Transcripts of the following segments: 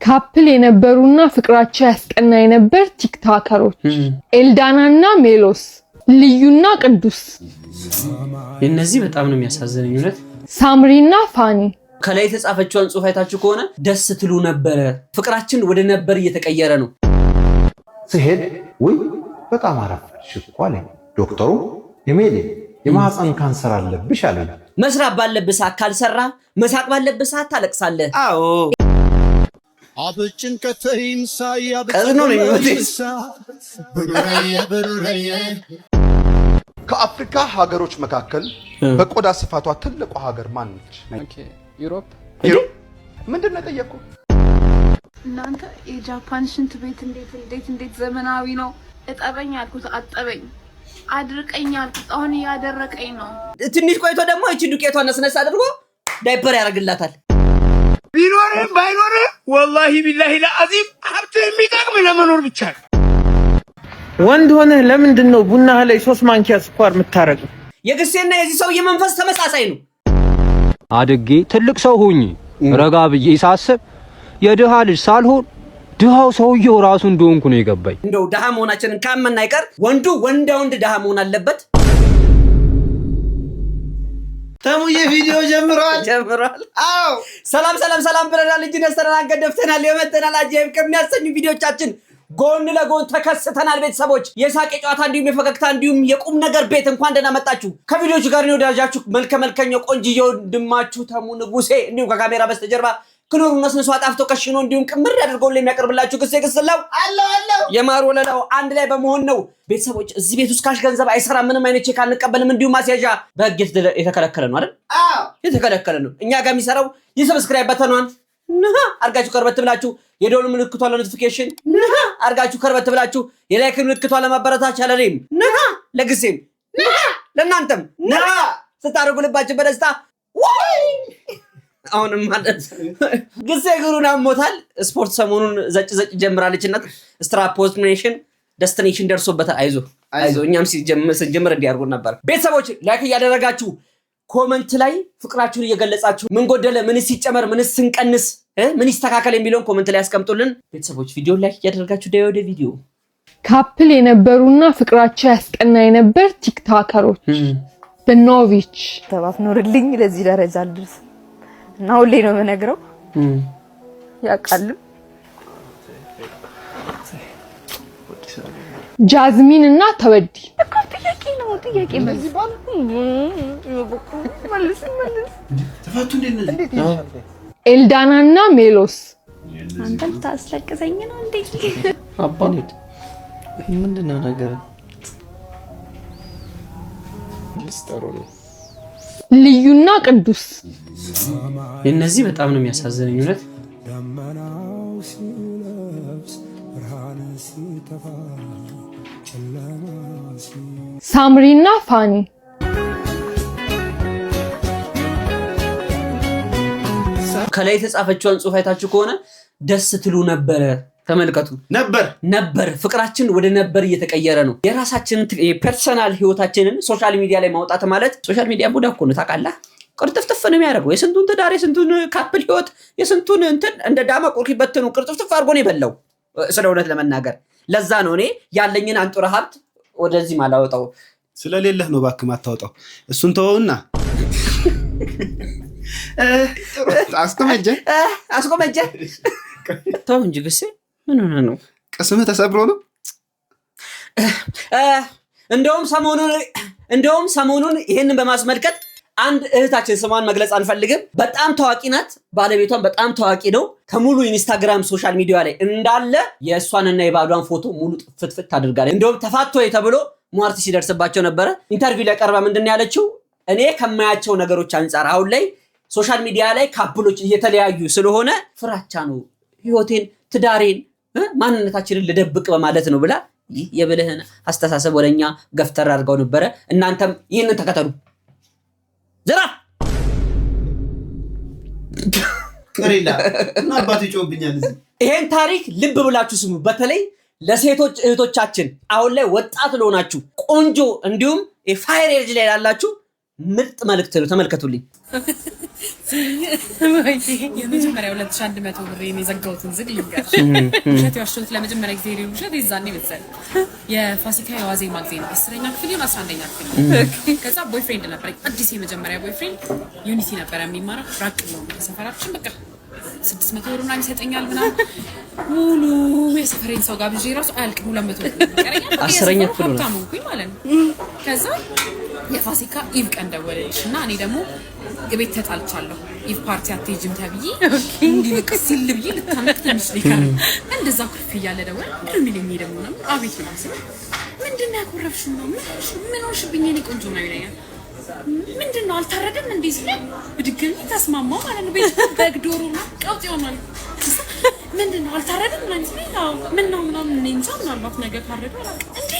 ካፕል የነበሩና ፍቅራቸው ያስቀና የነበር ቲክቶከሮች ኤልዳናና ሜሎስ ልዩና ቅዱስ እነዚህ በጣም ነው የሚያሳዝነኝ እውነት ሳምሪና ፋኒ ከላይ ተጻፈችውን ጽሁፍ አይታችሁ ከሆነ ደስ ትሉ ነበር ፍቅራችን ወደ ነበር እየተቀየረ ነው ሲሄድ ወይ በጣም አረፈሽ እኮ አለ ዶክተሩ የሜሊ የማህፀን ካንሰር አለብሽ አለ መስራት ባለብህ ሰዓት ካልሰራ መሳቅ ባለብህ ሰዓት ታለቅሳለህ አዎ አብጭን ከተይንሳ ቀዝኖ ነው ከአፍሪካ ሀገሮች መካከል በቆዳ ስፋቷ ትልቁ ሀገር ማን ነች? ኦኬ ዩሮፕ ምንድነው ጠየቁ? እናንተ የጃፓን ሽንት ቤት እንዴት ዘመናዊ ነው። እጠበኝ አልኩት አጠበኝ፣ አድርቀኝ አልኩት አሁን ያደረቀኝ ነው። ትንሽ ቆይቶ ደግሞ እቺ ዱቄቷን ነስነስ አድርጎ ዳይፐር ያደርግላታል። ቢኖርም ባይኖርም ወላሂ ቢላሂ ለአዚም ሀብት የሚጠቅም ለመኖር ብቻ ነው። ወንድ ሆነ ለምንድነው ቡና ላይ 3 ማንኪያ ስኳር የምታረገው? የግሴና የዚህ ሰው የመንፈስ ተመሳሳይ ነው። አድጌ ትልቅ ሰው ሆኜ ረጋ ብዬ ሳስብ የድሃ ልጅ ሳልሆን ድሃው ሰውየው ራሱ እንደሆንኩ ነው የገባኝ። እንደው ድሃ መሆናችንን ካመን አይቀር ወንዱ ወንድ ድሃ መሆን አለበት። ተሙዬ ቪዲዮ ጀምሯል። አዎ ሰላም ብለናል እንጂ ነስተናገድ ደፍተናል የመተናል አጀብ ከሚያሰኙ ቪዲዮቻችን ጎን ለጎን ተከስተናል። ቤተሰቦች የሳቄ ጨዋታ እንዲሁም የፈገግታ እንዲሁም የቁም ነገር ቤት እንኳን ደህና መጣችሁ። ከቪዲዮቹ ጋር ነው ወዳጃችሁ መልከኛው ቆንጂዮ ድማችሁ ተሙ ንጉሴ እንዲሁም ከካሜራ በስተጀርባ ክኖሩ ነስነሱ አጣፍቶ ከሽኖ እንዲሁም ቅምር ያደርገው ለሚያቀርብላችሁ ግስላው አለው የማር ወለላው አንድ ላይ በመሆን ነው። ቤተሰቦች እዚህ ቤት ውስጥ ካሽ ገንዘብ አይሰራ ምንም አይነት ቼክ አንቀበልም። እንዲሁም ማስያዣ በህግ የተከለከለ ነው አይደል? አዎ የተከለከለ ነው። እኛ ጋር የሚሰራው የሰብስክራይብ በተኗን አርጋችሁ ከርበት ብላችሁ የደወል ምልክቷን ለኖቲፊኬሽን አርጋችሁ ከርበት ብላችሁ የላይክ ምልክቷን ለማበረታቻ ለኔም ለግሴም ለናንተም ስታደርጉ ልባችን በደስታ ወይ አሁንም ማለት ግሴ ግሩና ሞታል። ስፖርት ሰሞኑን ዘጭ ጀምራለችና ስትራፖስት ኔሽን ዴስቲኔሽን ደርሶበታል። አይዞ እኛም ሲጀምር እንዲያርጉ ነበር። ቤተሰቦች ላይክ ያደረጋችሁ ኮሜንት ላይ ፍቅራችሁን እየገለጻችሁ ምን ጎደለ ምን ሲጨመር ምን ስንቀንስ ምን ይስተካከል የሚለውን ኮሜንት ላይ አስቀምጡልን። ቤተሰቦች ቪዲዮ ላይክ ያደረጋችሁ ወደ ቪዲዮ ካፕል የነበሩና ፍቅራቸው ያስቀና የነበር ቲክቶከሮች በኖቪች ተባፍ ኖርልኝ ለዚህ ደረጃ አልደርስ እና ሁሌ ነው የምነግረው ያቃልም ጃዝሚን እና ተወዲ ጥያቄ መልስ ተፋቱ እንዴት ነው ኤልዳናና ሜሎስ አንተም ታስለቅሰኝ ነው እንዴ? አባኔት ምንድነው ነገር ሚስጥሩ ነው። ልዩና ቅዱስ እነዚህ በጣም ነው የሚያሳዝነኝ እውነት ሳምሪና ፋኒ ከላይ የተጻፈችውን ጽሁፍ አይታችሁ ከሆነ ደስ ትሉ ነበር። ተመልከቱ ነበር ፍቅራችን ወደ ነበር እየተቀየረ ነው። የራሳችንን ፐርሰናል ህይወታችንን ሶሻል ሚዲያ ላይ ማውጣት ማለት ሶሻል ሚዲያ ቡዳ እኮ ነው ታውቃለህ። ቅርጥፍጥፍ ነው የሚያደርገው የስንቱን ትዳር የስንቱን ካፕል ህይወት የስንቱን እንትን እንደ ዳማ ቆርኪ በትኑ ቅርጥፍጥፍ አድርጎ ነው የበላው። ስለ እውነት ለመናገር ለዛ ነው እኔ ያለኝን አንጡራ ሀብት ወደዚህ ማላወጣው። ስለሌለህ ነው ባክህ ማታወጣው። እሱን ተወውና አስቆመጀ ተው እንጂ ግሴ ምን ሆነ ነው? ቅስምህ ተሰብሮ ነው? እንደውም ሰሞኑን ይሄንን በማስመልከት አንድ እህታችን ስሟን መግለጽ አንፈልግም በጣም ታዋቂ ናት። ባለቤቷን በጣም ታዋቂ ነው። ከሙሉ ኢንስታግራም ሶሻል ሚዲያ ላይ እንዳለ የእሷንና የባሏን ፎቶ ሙሉ ፍትፍት አድርጋለች። እንደውም ተፋቶ ተብሎ ሟርት ሲደርስባቸው ነበረ። ኢንተርቪው ላይ ቀርባ ምንድን ያለችው እኔ ከማያቸው ነገሮች አንፃር አሁን ላይ ሶሻል ሚዲያ ላይ ካፕሎች እየተለያዩ ስለሆነ ፍራቻ ነው ህይወቴን ትዳሬን ማንነታችንን ልደብቅ በማለት ነው ብላ የብልህን አስተሳሰብ ወደኛ ገፍተር አድርገው ነበረ። እናንተም ይህንን ተከተሉ። ዘራ ከሪላ እና አባቱ ይጮብኛል። ይሄን ታሪክ ልብ ብላችሁ ስሙ። በተለይ ለሴቶች እህቶቻችን አሁን ላይ ወጣት ለሆናችሁ ቆንጆ እንዲሁም የፋየር ኤጅ ላይ ያላችሁ ምርጥ መልእክት ነው። ተመልከቱልኝ። የመጀመሪያ 2100 ብር የዘጋሁትን ዝግ ይንገር ውሸት ያሽሁት ለመጀመሪያ ጊዜ ነው። ውሸት ይዛኔ መሰል የፋሲካ የዋዜማ ጊዜ ነው። 10ኛ ክፍል ነው 11ኛ ክፍል ከዛ ቦይፍሬንድ ነበረኝ። አዲስ የመጀመሪያ ቦይፍሬንድ ዩኒቲ ነበር የሚማረው ራቅ ነው ከሰፈራችን በቃ 600 ብር ምናምን ይሰጠኛል ምናምን ሙሉ የሰፈሬን ሰው ጋር ብዬ ራሱ አያልቅም 200 ብር ቀረኛ 10ኛ ክፍል ነው ታሙኩኝ ማለት ነው። ከዛ የፋሲካ ኢቭ ቀን ደወለልሽና እኔ ደግሞ ግቤት ተጣልቻለሁ ኢቭ ፓርቲ አትሄጂም ተብዬ እንዲልቅ ሲል ብዬ ልታመቅ ትንሽ ሊቀር እንደዛ ኩፍ እያለ ደወል ምን ሚለኝ ደግሞ ነው አቤት ነው ማለት ምንድነው ያኮረፍሽው ነው ምን ሆንሽብኝ እኔ ቆንጆ ነው ይለኛል ምንድነው አልታረደም እንዴ ሲል ብድግኝ ተስማማው ማለት ነው ቤት በግዶሩ ነው ቀውጥ ይሆናል ምንድነው አልታረደም ማለት ነው ምን ነው ምናምን እኔ እንጃ ምናልባት ነገር ታረደ አላውቅም እንዴ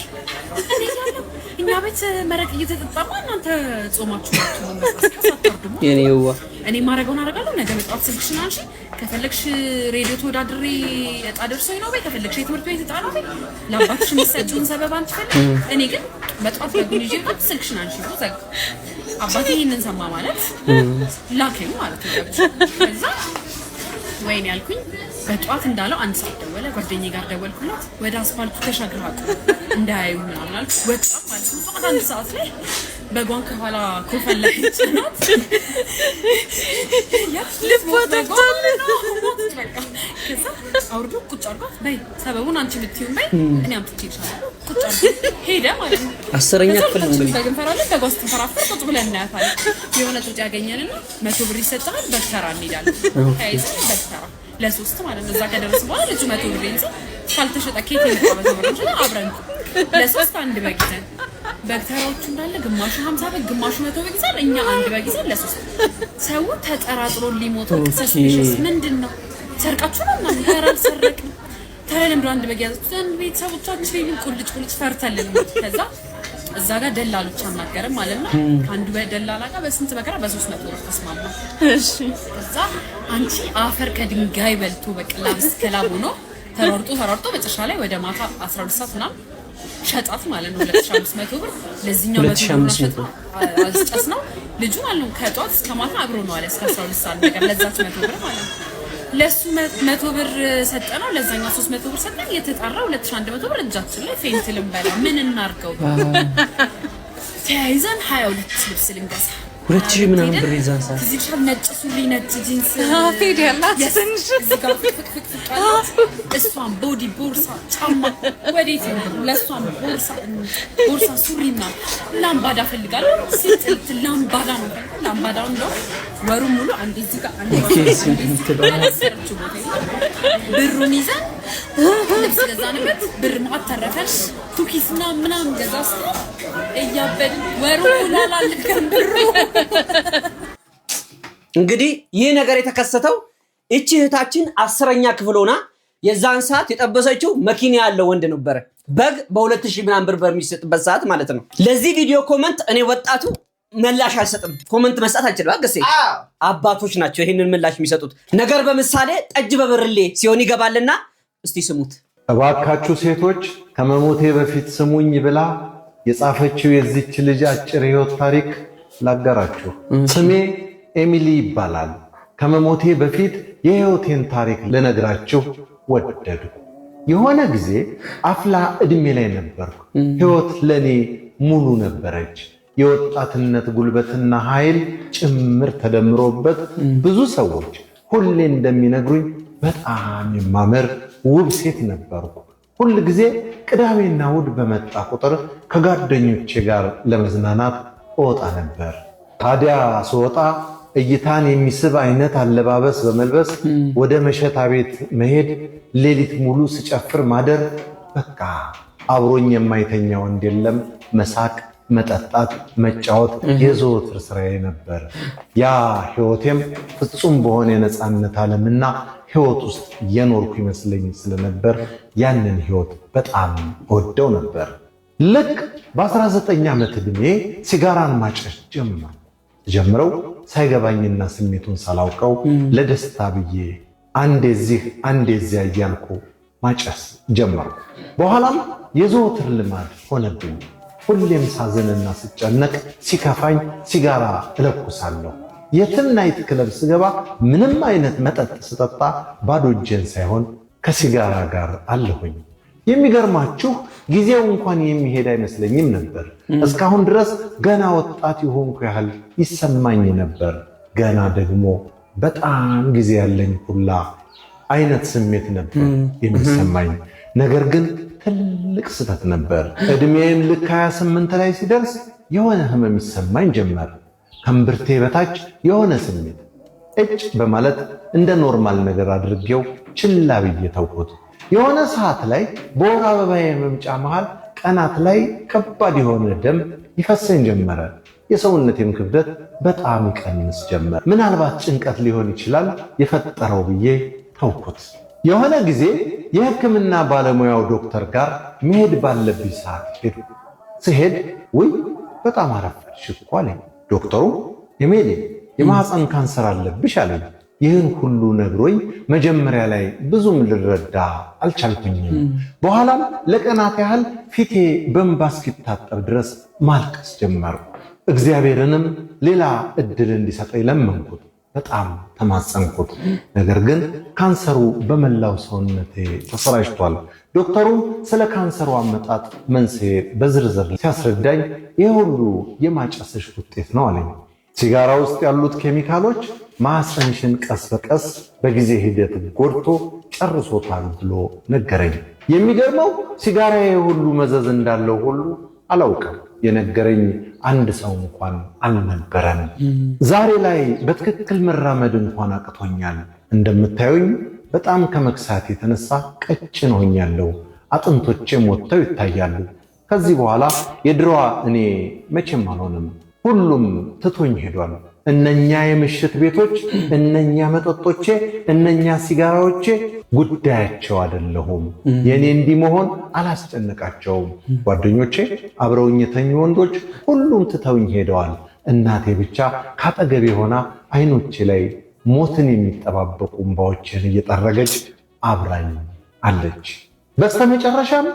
እኔ ያለው እኛ ቤት መረቅ እየተጠጣማ እናንተ ጾማችሁ ነው የኔዋ እኔ ማረጋውን አረጋለሁ ነገ መጣፍ ስልክሽን አንሺ ከፈለግሽ ሬዲዮ ተወዳድሬ እጣ ደርሶኝ ነው ከፈለግሽ የትምህርት ቤት እጣ ነው ለአባትሽ የሚሰጪውን ሰበብ አንቺ ፈልግ እኔ ግን መጣፍ ለጉን ይዤ ስልክሽን አንሺ ነው ዘግ አባቴ ይሄንን ሰማ ማለት ላከኝ ማለት ነው ከዛ ወይኔ ያልኩኝ በጧት እንዳለው አንድ ሰዓት ደወለ ጓደኛዬ ጋር ደወልኩላት ወደ አስፋልቱ ተሻግረሃት እንዳያዩ ምናምን አልኩ ወጣ ማለት ነው ጧት አንድ ሰዓት ላይ በጓን ከኋላ ኮፈለች ናት ልቧ ተፍታለ ከዛ አውርዶ ቁጭ አድርጓት በይ ሰበቡን አንቺ ልትይው በይ እኔ አምጥቼ ይሻላል ቁጭ አድርጎ ሄደ ማለት ነው 10ኛ ክፍል ነው እንግዲህ በግንፈራለን በጓስ ተንፈራፈር ቁጭ ብለን እናያታለን የሆነ ጥርጭ ያገኘንና 100 ብር ይሰጣል በተራ እንሄዳለን ታይዘን በተራ ለሶስት ማለት ነው እዛ ከደረስ በኋላ ልጁ 100 ብር ይንጽ ካልተሸጠ ኬት ይመጣበት ነው አብረን ለሶስት አንድ በጊዜን በተራዎቹ እንዳለ ግማሹ 50 ብር ግማሹ 100 ብር ይዛል እኛ አንድ በጊዜን ለሶስት ሰው ተጠራጥሮ ሊሞት ሰስፔሽስ ምንድነው ሰርቃችሁ ነው ማለት ያራል ሰረቅ ታረለም አንድ በጊዜን ቤተሰቦቻችን ቁልጭ ፈርተልን ከዛ እዛ ጋር ደላሎች አናገረ ማለት ነው አንዱ በደላላ ጋር በስንት በከራ በ300 ብር ተስማማ እሺ ከዛ አንቺ አፈር ከድንጋይ በልቶ በቅላብስ ከላብ ሆኖ ተሯርጦ መጨረሻ ላይ ወደ ማታ 12 ሰዓት ምናምን ሸጣት ማለት ነው 2500 ብር ለዚህኛው 2500 አስጨስ ነው ልጁ ማለት ነው ከጧት እስከ ማታ አብሮ ነው አለ እስከ 12 ሰዓት ነገር ለዛች 100 ብር ማለት ነው ለሱ 100 ብር ሰጠነው ለዛኛው 300 ብር ሰጠን የተጣራ 2100 ብር እጃችን ላይ ፌንት ልንበላ ምን እናርገው ተያይዘን 22 ልብስ ልንገዛ 2000 ምናምን ብር ይዛን ሰዓት እዚህ ሻል ነጭ ሱሪ ነጭ ጂንስ ፌድ ያላት ትንሽ እሷን ቦዲ ቦርሳ ጫማ ወዴት ነው ለሷን ቦርሳ ሱሪና ላምባዳ ፈልጋለሁ ሲጥልት ላምባዳ ነው ላምባዳው እንደው ወሩ ሙሉ አንዴ እዚህ ጋር አንዴ ብሩን ይዘን ልብስ ገዛንበት ብር ማተረፈን ኩኪስና ምናምን ገዛስ እያበድን ወሩ ሙሉ አላለቀም ብሩ እንግዲህ ይህ ነገር የተከሰተው እቺ እህታችን 10ኛ ክፍል ሆና የዛን ሰዓት የጠበሰችው መኪና ያለው ወንድ ነበር በግ በ2000 ምናምን ብር በሚሰጥበት ሰዓት ማለት ነው ለዚህ ቪዲዮ ኮሜንት እኔ ወጣቱ ምላሽ አልሰጥም ኮሜንት መስጠት አልችልም አገሴ አባቶች ናቸው ይሄንን ምላሽ የሚሰጡት ነገር በምሳሌ ጠጅ በብርሌ ሲሆን ይገባልና እስቲ ስሙት እባካችሁ ሴቶች ከመሞቴ በፊት ስሙኝ ብላ የጻፈችው የዚች ልጅ አጭር ህይወት ታሪክ ላጋራችሁ ስሜ ኤሚሊ ይባላል ከመሞቴ በፊት የህይወቴን ታሪክ ልነግራችሁ ወደዱ የሆነ ጊዜ አፍላ እድሜ ላይ ነበርኩ ህይወት ለኔ ሙሉ ነበረች የወጣትነት ጉልበትና ኃይል ጭምር ተደምሮበት ብዙ ሰዎች ሁሌ እንደሚነግሩኝ በጣም የማምር ውብ ሴት ነበርኩ ሁሉ ጊዜ ቅዳሜና እሑድ በመጣ ቁጥር ከጓደኞቼ ጋር ለመዝናናት ወጣ ነበር ታዲያ ስወጣ እይታን የሚስብ አይነት አለባበስ በመልበስ ወደ መሸታ ቤት መሄድ ሌሊት ሙሉ ስጨፍር ማደር በቃ አብሮኝ የማይተኛ ወንድ የለም መሳቅ መጠጣት መጫወት የዘወትር ስራዬ ነበር ያ ህይወቴም ፍጹም በሆነ የነጻነት ዓለምና ህይወት ውስጥ የኖርኩ ይመስለኝ ስለነበር ያንን ህይወት በጣም ወደው ነበር ልክ በ19 ዓመት ዕድሜ ሲጋራን ማጨስ ጀምረው ሳይገባኝና ስሜቱን ሳላውቀው ለደስታ ብዬ አንዴ እዚህ አንዴ እዚያ እያልኩ ማጨስ ጀመርኩ በኋላም የዘወትር ልማድ ሆነብኝ ሁሌም ሳዝንና ስጨነቅ ሲከፋኝ ሲጋራ እለኩሳለሁ። የትም ናይት ክለብ ስገባ ምንም አይነት መጠጥ ስጠጣ ባዶ እጄን ሳይሆን ከሲጋራ ጋር አለሁኝ። የሚገርማችሁ ጊዜው እንኳን የሚሄድ አይመስለኝም ነበር። እስካሁን ድረስ ገና ወጣት የሆንኩ ያህል ይሰማኝ ነበር። ገና ደግሞ በጣም ጊዜ ያለኝ ሁላ አይነት ስሜት ነበር የሚሰማኝ። ነገር ግን ትልቅ ስህተት ነበር። እድሜም ልክ 28 ላይ ሲደርስ የሆነ ህመም ይሰማኝ ጀመር። ከእምብርቴ በታች የሆነ ስሜት እጭ በማለት እንደ ኖርማል ነገር አድርጌው ችላ ብዬ ተውኩት። የሆነ ሰዓት ላይ በወር አበባዬ መምጫ መሃል ቀናት ላይ ከባድ የሆነ ደም ይፈሰኝ ጀመረ። የሰውነቴም ክብደት በጣም ይቀንስ ጀመር። ምናልባት ጭንቀት ሊሆን ይችላል የፈጠረው ብዬ ተውኩት። የሆነ ጊዜ የሕክምና ባለሙያው ዶክተር ጋር መሄድ ባለብኝ ሰዓት ሄድኩ። ስሄድ ውይ በጣም አረፈድሽ እኮ አለኝ። ዶክተሩ የሜሌ የማህፀን ካንሰር አለብሽ አለኝ። ይህን ሁሉ ነግሮኝ መጀመሪያ ላይ ብዙም ልረዳ አልቻልኩኝም። በኋላም ለቀናት ያህል ፊቴ በእንባ እስኪታጠብ ድረስ ማልቀስ ጀመርኩ። እግዚአብሔርንም ሌላ እድል እንዲሰጠኝ ለመንኩት። በጣም ተማጸንኩት። ነገር ግን ካንሰሩ በመላው ሰውነቴ ተሰራጭቷል። ዶክተሩ ስለ ካንሰሩ አመጣጥ መንስኤ በዝርዝር ሲያስረዳኝ ይህ ሁሉ የማጨስሽ ውጤት ነው አለኝ። ሲጋራ ውስጥ ያሉት ኬሚካሎች ማህፀንሽን ቀስ በቀስ በጊዜ ሂደት ጎድቶ ጨርሶታል ብሎ ነገረኝ። የሚገርመው ሲጋራ ሁሉ መዘዝ እንዳለው ሁሉ አላውቅም። የነገረኝ አንድ ሰው እንኳን አልነበረም። ዛሬ ላይ በትክክል መራመድ እንኳን አቅቶኛል። እንደምታዩኝ በጣም ከመክሳት የተነሳ ቀጭን ሆኛለሁ። አጥንቶቼም ወጥተው ይታያሉ። ከዚህ በኋላ የድሮዋ እኔ መቼም አልሆንም። ሁሉም ትቶኝ ሄዷል። እነኛ የምሽት ቤቶች፣ እነኛ መጠጦቼ፣ እነኛ ሲጋራዎቼ ጉዳያቸው አይደለሁም። የኔ እንዲህ መሆን አላስጨነቃቸውም። ጓደኞቼ፣ አብረውኝ የተኙ ወንዶች ሁሉም ትተውኝ ሄደዋል። እናቴ ብቻ ካጠገቤ ሆና አይኖቼ ላይ ሞትን የሚጠባበቁ እንባዎችን እየጠረገች አብራኝ አለች። በስተመጨረሻም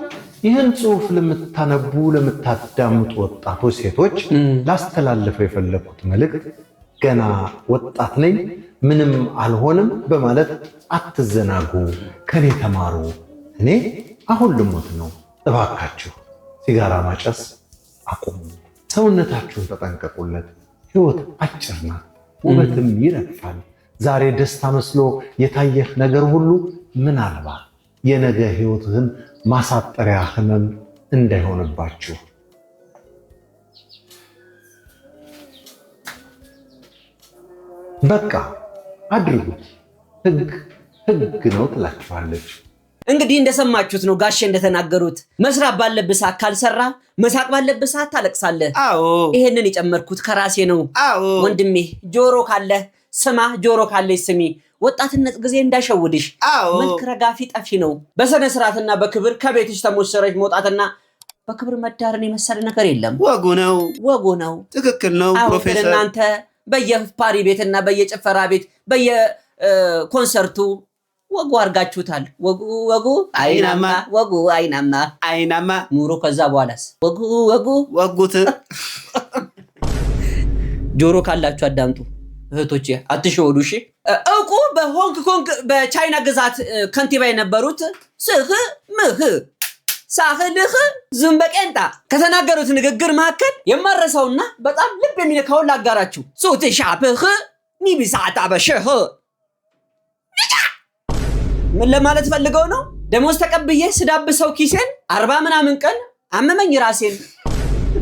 ይህን ጽሑፍ ለምታነቡ ለምታዳምጡ ወጣቶች ሴቶች ላስተላልፈው የፈለኩት መልእክት ገና ወጣት ነኝ፣ ምንም አልሆንም በማለት አትዘናጉ፣ ከኔ ተማሩ። እኔ አሁን ልሞት ነው። እባካችሁ ሲጋራ ማጨስ አቁሙ። ሰውነታችሁን ተጠንቀቁለት። ሕይወት አጭር ናት፣ ውበትም ይረግፋል። ዛሬ ደስታ መስሎ የታየህ ነገር ሁሉ ምናልባት የነገ ሕይወትህን ማሳጠሪያ ህመም እንዳይሆንባችሁ። በቃ አድርጉት። ህግ ነው ትላችኋለች። እንግዲህ እንደሰማችሁት ነው ጋሼ እንደተናገሩት። መስራት ባለብህ ሰዓት ካልሰራ መሳቅ ባለብህ ሰዓት ታለቅሳለህ። አዎ ይሄንን የጨመርኩት ከራሴ ነው። አዎ ወንድሜ ጆሮ ካለ ስማ፣ ጆሮ ካለ ስሚ። ወጣትነት ጊዜ እንዳይሸውድሽ። መልክ ረጋፊ ጠፊ ነው። በሰነ ስርዓትና በክብር ከቤትሽ ተሞሸረሽ መውጣትና በክብር መዳርን የመሰለ ነገር የለም። ወጉ ነው። ትክክል ነው ፕሮፌሰር። እናንተ በየፓሪ ቤትና በየጭፈራ ቤት በየኮንሰርቱ ወጉ አድርጋችሁታል። ወጉ አይናማ ኑሮ። ከዛ በኋላስ ወጉት። ጆሮ ካላችሁ አዳምጡ እህቶቼ፣ አትሸወዱ እሺ። እውቁ በሆንግ ኮንግ በቻይና ግዛት ከንቲባ የነበሩት ሳህልህ ዝምበቄንጣ ከተናገሩት ንግግር መካከል የማረሳውና በጣም ልብ የሚነካውን ላጋራችሁ። ሱት ሻፕህ ኒቢሳጣ በሽህ ምን ለማለት ፈልገው ነው? ደሞዝ ተቀብዬ ስዳብሰው ኪሴን 40 ምናምን ቀን አመመኝ ራሴን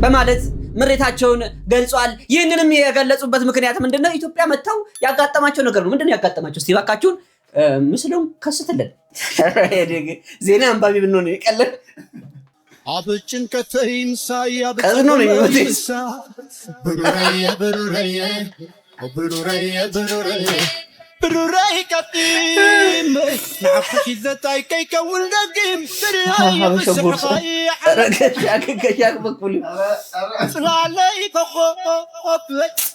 በማለት ምሬታቸውን ገልጿል። ይህንንም የገለጹበት ምክንያት ምንድነው? ኢትዮጵያ መጥተው ያጋጠማቸው ነገር ነው። ምንድነው ያጋጠማቸው? እስቲ እባካችሁን ምስሉን ከስትልን። ዜና አንባቢ ብንሆን ይቀለል። አብጭን ከተይን ሳያ ቀዝኖ ነው የሚወጣ ብሩራይ ቀጥም ናፍሽ ዘታይ ከይከውን ደግም ብሩራይ በስርፋይ ረገሻ በኩል ስላለይ ተቆፍ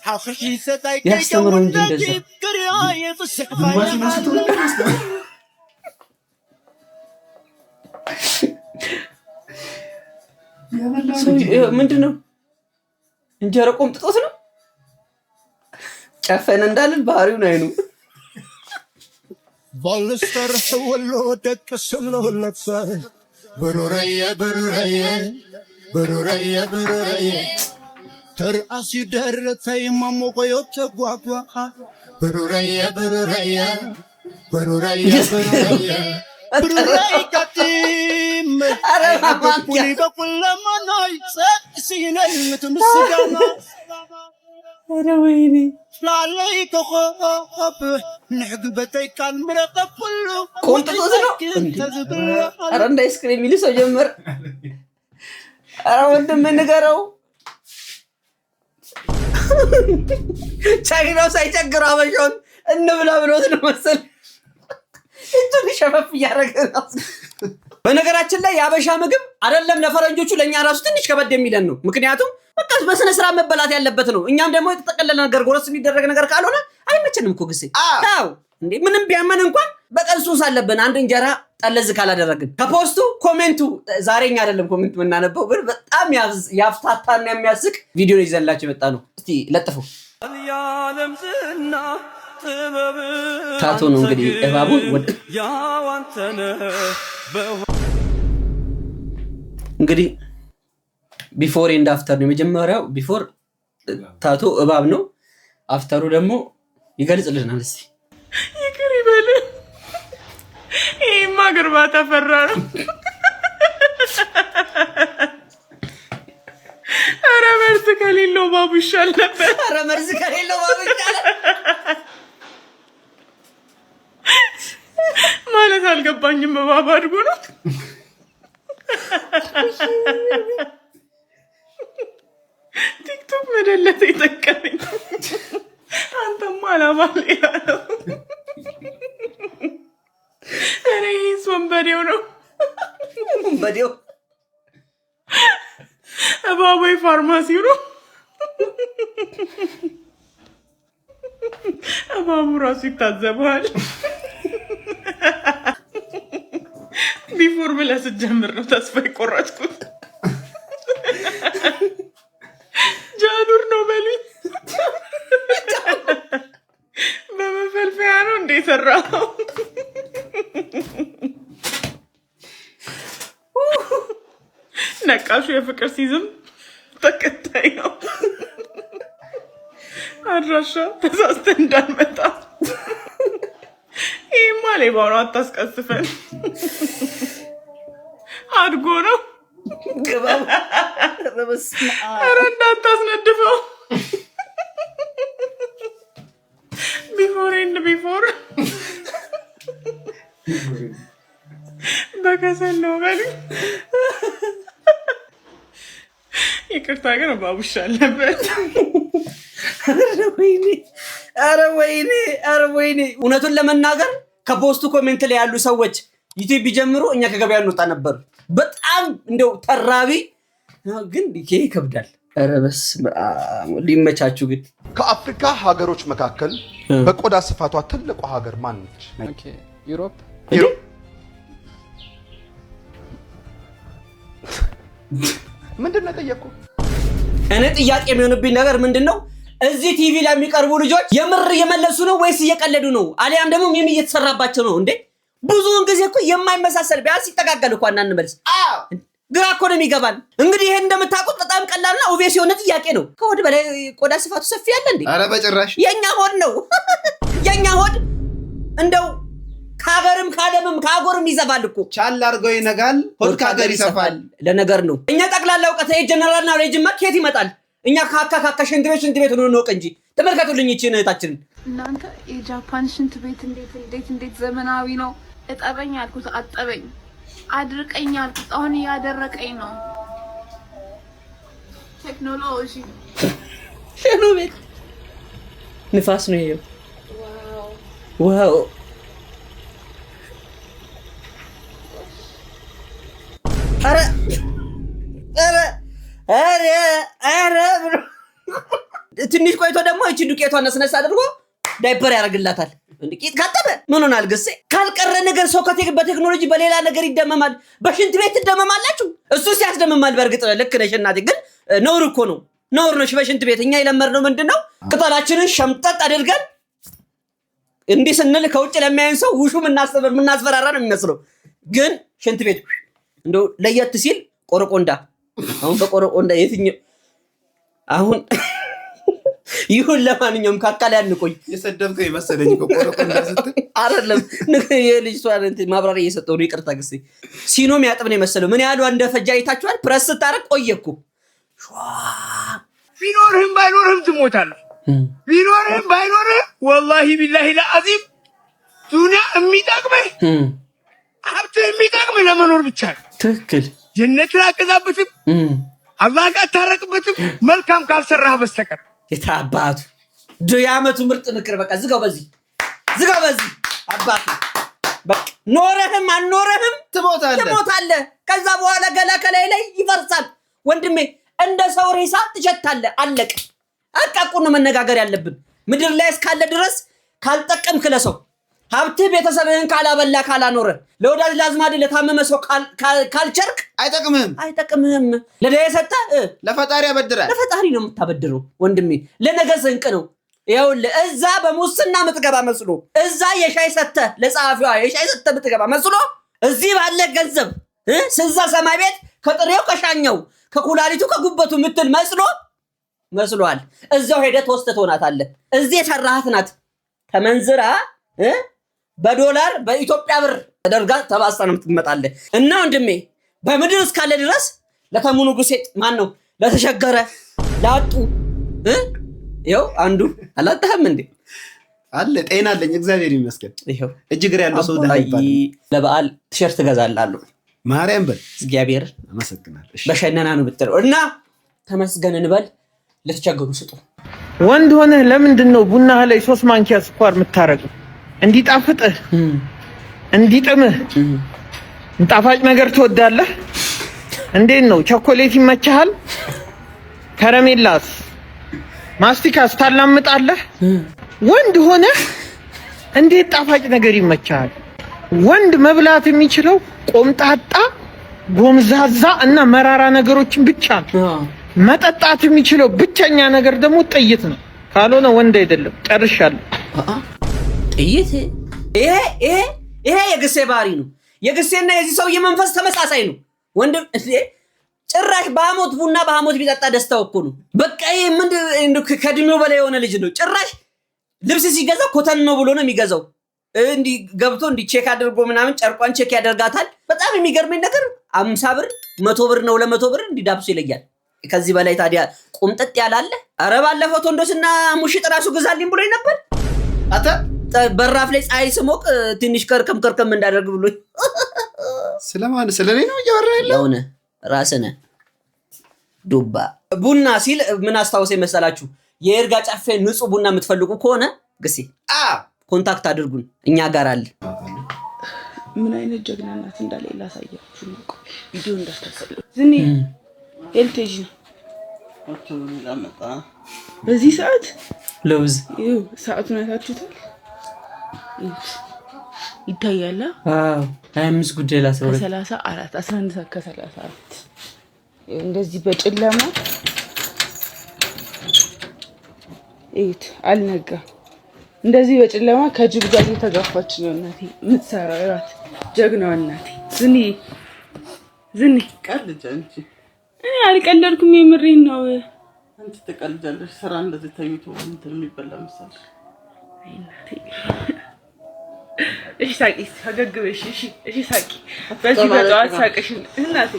ናፍሽ ዘታይ ከይከውን ደግም ብሩራይ በስርፋይ ምንድነው? እንጀራ ቆምጥጦት ነው ጨፈነ እንዳልን ባህሪው ነው አይኑ ባልስተር ወሎ ደከሰም ነው ለፈ በሩራዬ ተርአሲ ደረተይ ማሞቆዮ ተጓጓ በሩራዬ ብሩራይ ቀጢም አረባኩኒ በቁለማናይ ሲነል ምትምስጋና አረወይኔ ላላይ ተኸብ ንሕግበተይ ካል ምረቀብ ኩሉ ቆምጥጦት ነው አረ እንዳይስክሪም የሚል ሰው ጀመር። አረ ወንድም ንገረው ቻይናው ሳይቸግረው አበሻውን እንብላ ብሎት ነው መሰል እጁን ሸፈፍ እያደረገ ነው። በነገራችን ላይ የአበሻ ምግብ አይደለም ለፈረንጆቹ ለእኛ ራሱ ትንሽ ከበድ የሚለን ነው። ምክንያቱም በቃ በስነ ስርዓት መበላት ያለበት ነው። እኛም ደግሞ የተጠቀለለ ነገር ጎረስ የሚደረግ ነገር ካልሆነ አይመቸንም እኮ ግሴ። አዎ እንዴ ምንም ቢያመን እንኳን በቀን ሱስ አለብን አንድ እንጀራ ጠለዝ ካላደረግን። ከፖስቱ ኮሜንቱ ዛሬኛ አይደለም ኮሜንት የምናነበው ግን በጣም ያፍታታና የሚያስቅ ቪዲዮ ይዘንላችሁ የመጣ ነው። እስቲ ለጥፉ። ታቶ ነው እንግዲህ እባቡ እንግዲህ ቢፎር ኤንድ አፍተር ነው። የመጀመሪያው ቢፎር ታቶ እባብ ነው። አፍተሩ ደግሞ ይገልጽልናል። እስቲ ይቅር ይበል። ይሄማ ግርማ ተፈራ ነው። ኧረ መርዝ ከሌለው እባቡ ይሻል ነበር። ኧረ መርዝ ከሌለው እባቡ ይሻል ማለት አልገባኝም። እባብ አድጎ ነው ቲክቶክ መደለት ይጠቀመኝ። አንተማ አላማ ሌላ ነው። ኧረ ይህስ ወንበዴው ነው። ወንበዴው እባቡ ፋርማሲው ነው። እባቡ ራሱ ይታዘበዋል። ቢፎር ብለህ ስትጀምር ነው ተስፋ የቆረጥኩት። ጃኑር ነው በሉኝ። በመፈልፈያ ነው እንደ የሰራኸው። ነቃሹ የፍቅር ሲዝም ተከታይ ነው። አድራሻ ተሳስተን እንዳንመጣ። ይህማ ሌባ ነው፣ አታስቀስፈን። አድጎ ነው። ኧረ እንዳታስነድፈው። ቢፎር ኤንድ ቢፎር በከሰል ነው በሉኝ። ይቅርታ ግን እባቡ ይሻል ነበር። ኧረ ወይኔ እውነቱን ለመናገር ከፖስቱ ኮሜንት ላይ ያሉ ሰዎች ዩቲዩብ ቢጀምሩ እኛ ከገበያ እንወጣ ነበር። በጣም እንደው ተራቢ ግን ይሄ ይከብዳል። ኧረ በስመ አብ ሊመቻችሁ። ግን ከአፍሪካ ሀገሮች መካከል በቆዳ ስፋቷ ትልቋ ሀገር ማን ነች? ኦኬ ዩሮፕ። ምንድነው የጠየቁ? እኔ ጥያቄ የሚሆንብኝ ነገር ምንድነው እዚህ ቲቪ ላይ የሚቀርቡ ልጆች የምር እየመለሱ ነው ወይስ እየቀለዱ ነው? አሊያም ደግሞ ምን እየተሰራባቸው ነው እንዴ? ብዙውን ጊዜ እኮ የማይመሳሰል ቢያንስ ይጠጋጋል እኮ አንዳንድ መልስ። ግራ እኮ ነው የሚገባን። እንግዲህ ይሄን እንደምታውቁት በጣም ቀላልና ኦቪየስ የሆነ ጥያቄ ነው። ከሆድ በላይ ቆዳ ስፋቱ ሰፊ ያለ እንዴ? ኧረ በጭራሽ። የኛ ሆድ ነው። የኛ ሆድ እንደው ከሀገርም ካደምም ከአጎርም ይዘፋል እኮ። ቻል አድርገው ይነጋል፣ ሆድ ከሀገር ይሰፋል። ለነገር ነው እኛ ጠቅላላ እውቀት ጀነራልና ሬጅማ ከየት ይመጣል? እኛ ካካ ሽንት ቤት ነው እንወቅ እንጂ። ተመልከቱልኝ ይህችን እህታችንን። እናንተ የጃፓን ሽንት ቤት እንዴት ዘመናዊ ነው። እጠበኝ አልኩት አጠበኝ፣ አድርቀኝ አልኩት አሁን እያደረቀኝ ነው። ቴክኖሎጂ ሸኖ ቤት ንፋስ ነው ይሄው። ዋው አረ ትንሽ ቆይቶ ደግሞ እቺ ዱቄቷን ነስነስ አድርጎ ዳይፐር ያደርግላታል። ቂጥ ካጠበ ምን ሆናል ግሴ? ካልቀረ ነገር ሰው በቴክኖሎጂ በሌላ ነገር ይደመማል። በሽንት ቤት ትደመማላችሁ። እሱ ሲያስደመማል። በእርግጥ ልክ ነሽ እናቴ፣ ግን ነውር እኮ ነው። ነውር ነው በሽንት ቤት። እኛ የለመድነው ምንድነው? ቅጠላችንን ሸምጠጥ አድርገን እንዲህ ስንል ከውጭ ለሚያየን ሰው ውሹ ምናስፈራራ ነው የሚመስለው። ግን ሽንት ቤት እንደው ለየት ሲል ቆረቆንዳ። አሁን በቆረቆንዳ የትኛው አሁን ይሁን። ለማንኛውም ካካለ ያንቆይ የሰደብከው ይመስለኝ እኮ ቆረቆንዳ ስትል አይደለም። የልጅ ሷን ማብራሪያ እየሰጠው ነው። ይቅርታ ግሴ ሲኖም ያጥብ ነው የመሰለው። ምን ያህል እንደፈጃ አይታችኋል። ፕረስ ስታረቅ ቆየኩ። ቢኖርህም ባይኖርህም ትሞታለህ። ቢኖርህም ባይኖርህም ወላሂ ቢላሂ ለአዚም ዱንያ የሚጠቅምህ ሀብት የሚጠቅምህ ለመኖር ብቻ ነው። ትክክል። ጀነትን አገዛበትም አላህ ጋር ታረቅበትም መልካም ካልሰራህ በስተቀር የታባቱ የዓመቱ ምርጥ ምክር። በቃ ዝጋው በዚህ አባቱ። በቃ ኖረህም አልኖረህም ትሞታለህ። ከዛ በኋላ ገላ ከላይ ላይ ይፈርሳል። ወንድሜ እንደ ሰው ሬሳ ትሸታለህ። አለቀ። አቃቁን ነው መነጋገር ያለብን። ምድር ላይ እስካለ ድረስ ካልጠቀምክ ለሰው ሀብትህ ቤተሰብህን ካላበላ ካላኖረ ለወዳጅ ለአዝማድ ለታመመ ሰው ካልቸርክ አይጠቅምህም። ለደሃ የሰጠህ ለፈጣሪ ያበድራል። ለፈጣሪ ነው የምታበድረው ወንድሜ። ለነገ ስንቅ ነው። ይኸውልህ እዛ በሙስና ምትገባ መስሎ እዛ የሻይ ሰተህ ለጸሐፊዋ የሻይ ሰተህ ምትገባ መስሎ እዚህ ባለ ገንዘብ ስዛ ሰማይ ቤት ከጥሬው ከሻኛው ከኩላሊቱ ከጉበቱ ምትል መስሏል። እዛው ሄደህ ተወስተህ ትሆናታለህ። እዚህ የሰራሃት ናት ተመንዝራ በዶላር በኢትዮጵያ ብር ተደርጋ ተባሳ ነው የምትመጣለህ። እና ወንድሜ በምድር እስካለ ድረስ ለተሙ ንጉሴ ማን ነው ለተሸገረ ላጡ ይኸው አንዱ አላጣህም እንዴ? አለ ጤና አለኝ እግዚአብሔር ይመስገን። ይኸው እጅግር ያለው ሰው ደህና ይባል። ለበዓል ቲሸርት እገዛላለሁ። ማርያም በል እግዚአብሔር አመሰግናለሁ። በሸነና ነው ብትለው እና ተመስገን እንበል። ለተቸገሩ ስጡ። ወንድ ሆነህ ለምንድን ነው ቡና ላይ 3 ማንኪያ ስኳር የምታረገው? እንዲጣፍጥህ እንዲጥምህ። ጣፋጭ ነገር ትወዳለህ? እንዴት ነው? ቸኮሌት ይመችሃል? ከረሜላስ ማስቲካስ ታላምጣለህ? ወንድ ሆነህ እንዴት ጣፋጭ ነገር ይመችሃል? ወንድ መብላት የሚችለው ቆምጣጣ፣ ጎምዛዛ እና መራራ ነገሮችን ብቻ ነው። መጠጣት የሚችለው ብቸኛ ነገር ደግሞ ጥይት ነው። ካልሆነ ወንድ አይደለም። ጨርሻለሁ። ጥይት? ይሄ የግሴ ባህሪ ነው። የግሴና የዚህ ሰውዬ መንፈስ ተመሳሳይ ነው። ወንድም ጭራሽ በሐሞት ቡና በሐሞት ቢጠጣ ደስታው እኮ ነው። በቃ ይሄ ከእድሜው በላይ የሆነ ልጅ ነው። ጭራሽ ልብስ ሲገዛ ኮተን ነው ብሎ ነው የሚገዛው። እንዲህ ገብቶ እንዲህ ቼክ አድርጎ ምናምን ጨርቋን ቼክ ያደርጋታል። በጣም የሚገርመኝ ነገር 50 ብር 100 ብር ነው 200 ብር እንዲዳብሱ ይለያል። ከዚህ በላይ ታዲያ ቁምጥጥ ያላለ? አረ ባለፈው ቶንዶስና ሙሽጥ ራሱ ግዛልኝ ብሎኝ ነበር። አታ በራፍ ላይ ፀሐይ ስሞቅ ትንሽ ከርከም እንዳደርግ ብሎኝ። ስለማን ስለኔ ነው እያወራ ያለው? ያውነ ራስነ ዱባ ቡና ሲል ምን አስታውሰኝ መሰላችሁ? የእርጋ ጫፌ ንጹህ ቡና የምትፈልጉ ከሆነ ግሴ ኮንታክት አድርጉን፣ እኛ ጋር አለ። ምን አይነት ጀግና እናት እንዳለ ላሳያችሁ ነው። ቪዲዮ እንዳታሰሉ ዝኒ ኤልቴጂ በዚህ ሰዓት ለውዝ ሰዓቱን አይታችሁታል? ይታያል። አዎ 25 ጉዳይ ላሰው 34 11 ሰዓት ከ34 እንደዚህ በጨለማ እይት አልነጋ። እንደዚህ በጨለማ ከጅብ ጋር እየተጋፋች ነው እናቴ የምትሰራው። እራት ጀግናዋ እናቴ ዝኒ ቀልጃ እንጂ እኔ አልቀለድኩም፣ የምሬን ነው። አንቺ ተቀልጃለሽ። ስራ እንደዚህ ተይቶ እንትን የሚበላ ምሳሌ እናቴ። እሺ ሳቂ፣ ፈገግ በይ። እሺ ሳቂ፣ በዚህ በጠዋት ሳቅሽ እናቴ።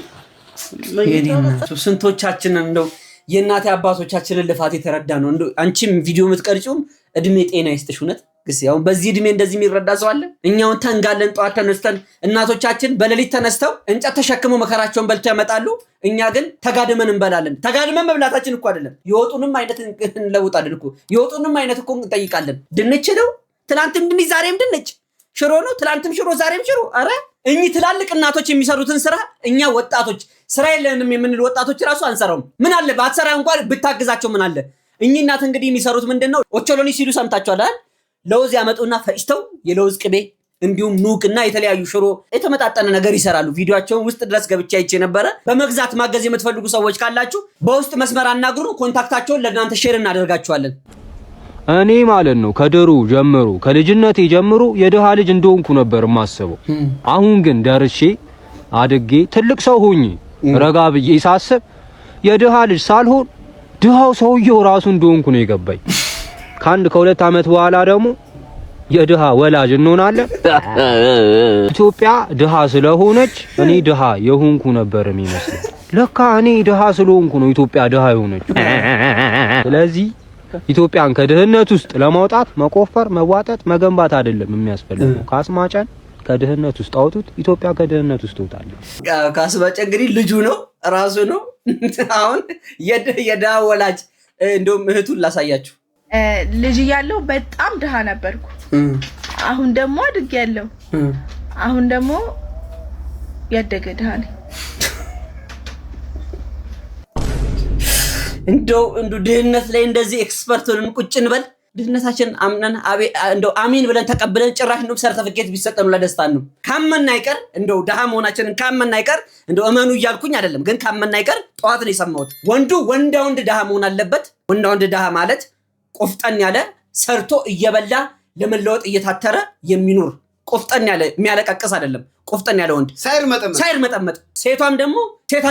ስንቶቻችን እንደው የእናቴ አባቶቻችንን ልፋት የተረዳ ነው። እንደው አንቺም ቪዲዮ የምትቀርጪውም እድሜ ጤና ይስጥሽ። እውነት ግስ ያው በዚህ እድሜ እንደዚህ የሚረዳ ሰው አለ? እኛውን ተንጋለን ጠዋት ተነስተን እናቶቻችን በሌሊት ተነስተው እንጨት ተሸክመው መከራቸውን በልተው ያመጣሉ። እኛ ግን ተጋድመን እንበላለን። ተጋድመን መብላታችን እኮ አይደለም፣ የወጡንም አይነት እንለውጣለን እኮ። የወጡንም አይነት እኮ እንጠይቃለን። ድንች ነው ትላንትም ድንች ዛሬም ድንች፣ ሽሮ ነው ትላንትም ሽሮ ዛሬም ሽሮ። አረ እኚህ ትላልቅ እናቶች የሚሰሩትን ስራ እኛ ወጣቶች ስራ የለንም የምንል ወጣቶች ራሱ አንሰራውም። ምን አለ ባትሰራ እንኳን ብታግዛቸው ምን አለ? እኚህ እናት እንግዲህ የሚሰሩት ምንድነው? ኦቾሎኒ ሲሉ ሰምታችኋል አይደል? ለውዝ ያመጡና ፈጭተው የለውዝ ቅቤ እንዲሁም ኑቅና የተለያዩ ሽሮ የተመጣጠነ ነገር ይሰራሉ። ቪዲዮአቸውን ውስጥ ድረስ ገብቻ አይቼ ነበረ። በመግዛት ማገዝ የምትፈልጉ ሰዎች ካላችሁ በውስጥ መስመር አናግሩ። ኮንታክታቸውን ለእናንተ ሼር እናደርጋችኋለን። እኔ ማለት ነው ከድሩ ጀምሮ ከልጅነቴ ጀምሮ የድሃ ልጅ እንደሆንኩ ነበር የማስበው። አሁን ግን ደርሼ አድጌ ትልቅ ሰው ሆኜ ረጋ ብዬ ሳስብ የድሃ ልጅ ሳልሆን ድሃው ሰውየው ራሱ እንደሆንኩ ነው የገባኝ። ከሁለት ዓመት በኋላ ደግሞ የድሃ ወላጅ እንሆናለን። ኢትዮጵያ ድሃ ስለሆነች እኔ ድሃ የሆንኩ ነበር የሚመስለው። ለካ እኔ ድሃ ስለሆንኩ ነው ኢትዮጵያ ድሃ የሆነች። ስለዚህ ኢትዮጵያን ከድህነት ውስጥ ለማውጣት መቆፈር፣ መዋጠጥ፣ መገንባት አይደለም የሚያስፈልገው። ካስማጨን ከድህነት ውስጥ አውጡት፣ ኢትዮጵያ ከድህነት ውስጥ ትወጣለች። ካስማጨ እንግዲህ ልጁ ነው ራሱ ነው። አሁን የድሃ ወላጅ እንደውም እህቱን ላሳያችሁ። ልጅ እያለሁ በጣም ድሃ ነበርኩ። አሁን ደግሞ አድጌያለሁ። አሁን ደግሞ ያደገ ድሃ ነኝ። እንደው ድህነት ላይ እንደዚህ ኤክስፐርት ሆነን ቁጭ እንበል። ድህነታችን አምነን እንደው አሚን ብለን ተቀብለን ጭራሽ እንደው ሰርተፊኬት ቢሰጠኑ ለደስታ ነው። ካመን አይቀር እንደው ድሃ መሆናችንን ካመን አይቀር እንደው እመኑ እያልኩኝ አይደለም፣ ግን ካመን አይቀር ጠዋት ነው የሰማሁት። ወንድ ድሃ መሆን አለበት። ወንድ ድሃ ማለት ቆፍጠን ያለ ሰርቶ እየበላ ለመለወጥ እየታተረ የሚኖር ቆፍጠን ያለ የሚያለቀቅስ አይደለም። ቆፍጠን ያለ ወንድ ሳይር መጠመጥ። ሴቷም ደግሞ